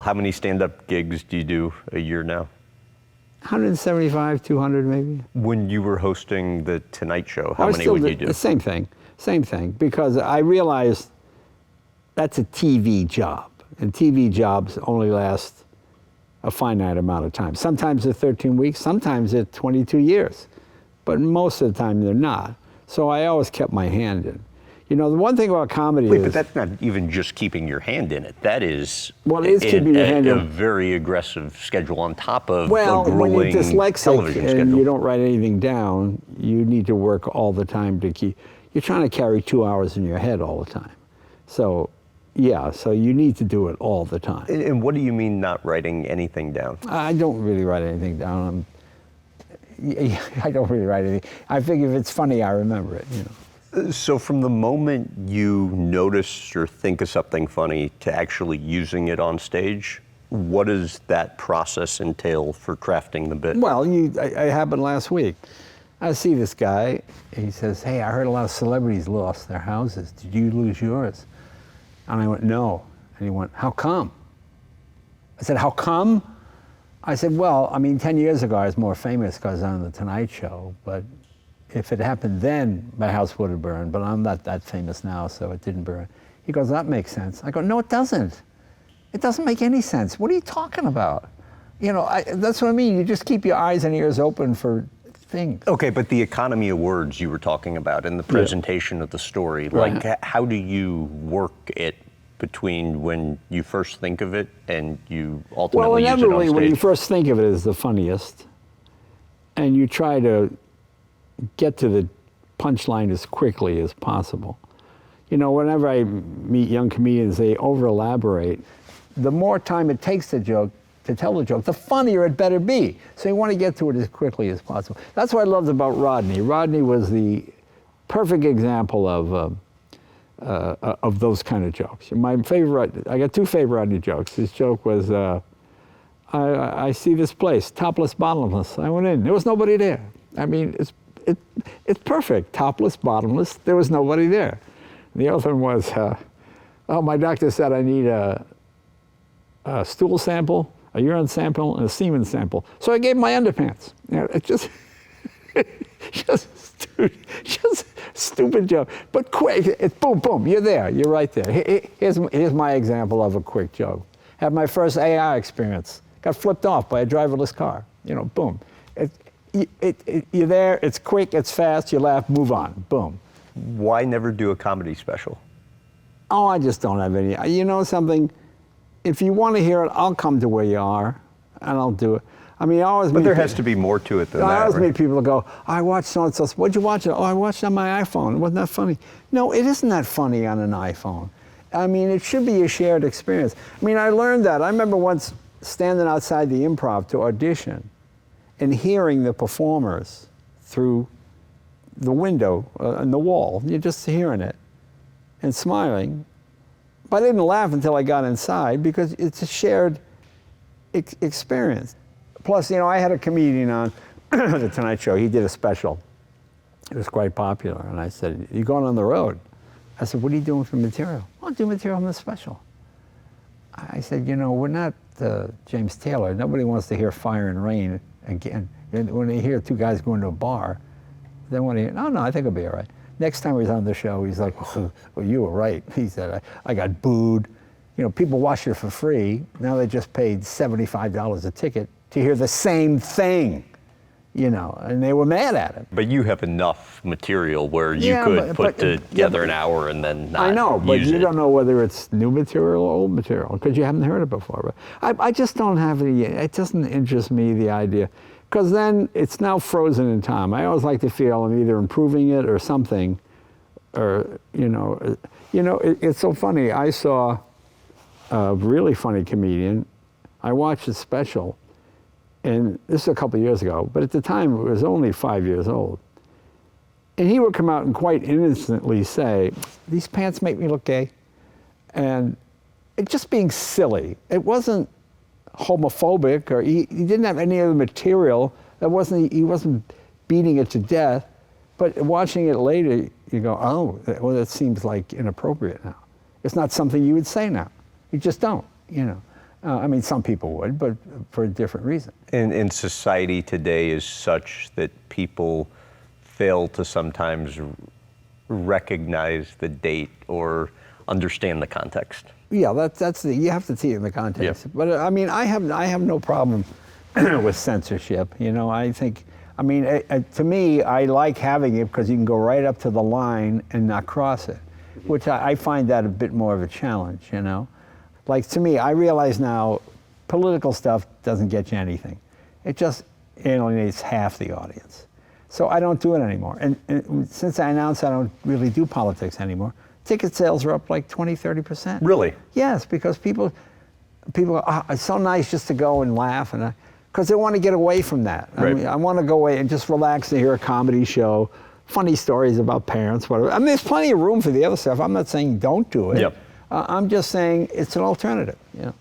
How many stand-up gigs do you do a year now? 175, 200 maybe. When you were hosting The Tonight Show, how many would you do? The same thing, because I realized that's a TV job, and TV jobs only last a finite amount of time. Sometimes they're 13 weeks, sometimes they're 22 years, but most of the time they're not. So I always kept my hand in. You know, the one thing about comedy is... but that's not even just keeping your hand in it. That is, well, it is keeping your hand in a very aggressive schedule on top of a when grueling you're dyslexic television and schedule. you don't write anything down, you need to work all the time to keep... You're trying to carry 2 hours in your head all the time. So, yeah, so you need to do it all the time. And what do you mean not writing anything down? I don't really write anything down. I don't really write anything. I figure if it's funny, I remember it, you know. So from the moment you notice or think of something funny to actually using it on stage, what does that process entail for crafting the bit? Well, it happened last week. I see this guy, he says, hey, I heard a lot of celebrities lost their houses. Did you lose yours? And I went, no. And he went, how come? I said, how come? I said, well, I mean, 10 years ago I was more famous because I was on The Tonight Show, but if it happened then, my house would have burned, but I'm not that famous now, so it didn't burn. He goes, that makes sense. I go, no, it doesn't. It doesn't make any sense. What are you talking about? You know, that's what I mean. You just keep your eyes and ears open for things. Okay, but the economy of words you were talking about and the presentation of the story, like how do you work it between when you first think of it and you ultimately use it on inevitably, stage? when you first think of it as the funniest, and you try to get to the punchline as quickly as possible. You know, whenever I meet young comedians, they over-elaborate. The more time it takes to tell the joke, the funnier it better be. So you want to get to it as quickly as possible. That's what I loved about Rodney. Rodney was the perfect example of those kind of jokes. My favorite, I got two favorite Rodney jokes. His joke was, I see this place, topless, bottomless. I went in, there was nobody there. I mean, it's perfect, topless, bottomless, there was nobody there. The other one was, oh, my doctor said I need a stool sample, a urine sample, and a semen sample. So I gave him my underpants. You know, it's just, just stupid joke. But quick, it's boom, boom, you're there, you're right there. Here's my example of a quick joke. Had my first AI experience. Got flipped off by a driverless car. You know, boom. You're there, it's quick, it's fast, you laugh, move on, boom. Why never do a comedy special? Oh, I just don't have any. You know something? If you want to hear it, I'll come to where you are, and I'll do it. I mean, I always. But there has to be more to it than that. I always meet people who go, I watched so-and-so. What'd you watch it? Oh, I watched it on my iPhone. Wasn't that funny? No, it isn't that funny on an iPhone. I mean, it should be a shared experience. I mean, I learned that. I remember once standing outside the Improv to audition and hearing the performers through the window in the wall. You're just hearing it and smiling. But I didn't laugh until I got inside because it's a shared experience. Plus, you know, I had a comedian on The Tonight Show. He did a special. It was quite popular. And I said, you going on the road? I said, what are you doing for material? I'll do material on the special. I said, you know, we're not James Taylor. Nobody wants to hear Fire and Rain again. When they hear two guys going to a bar, they want to hear, no, I think it'll be all right. Next time he was on the show, he's like, well, you were right. He said, I got booed. You know, people watch it for free. Now they just paid $75 a ticket to hear the same thing, you know, and they were mad at it. But you have enough material where you could put together an hour and then not I know, but use you it. don't know whether it's new material or old material because you haven't heard it before. But I just don't have any, it doesn't interest me, the idea. Because then it's now frozen in time. I always like to feel I'm either improving it or something, or, it's so funny. I saw a really funny comedian. I watched his special, and this is a couple of years ago, but at the time it was only 5 years old. And he would come out and quite innocently say, these pants make me look gay. And it just being silly. It wasn't homophobic, or he didn't have any other material. He wasn't beating it to death. But watching it later, you go, oh, well, that seems like inappropriate now. It's not something you would say now. You just don't, you know. I mean, some people would, but for a different reason. And society today is such that people fail to sometimes recognize the date or understand the context. Yeah, that's you have to see it in the context. Yeah. But I mean, I have no problem with censorship. You know, I think, I mean, to me, I like having it because you can go right up to the line and not cross it, which I find that a bit more of a challenge. You know, like to me, I realize now, political stuff doesn't get you anything. It just alienates half the audience. So I don't do it anymore. And since I announced I don't really do politics anymore, ticket sales are up like 20, 30%. Really? Yes, because people go, oh, it's so nice just to go and laugh, and because they want to get away from that. Right. I mean, I want to go away and just relax and hear a comedy show, funny stories about parents, whatever. I mean, there's plenty of room for the other stuff. I'm not saying don't do it. Yep. I'm just saying it's an alternative. You know.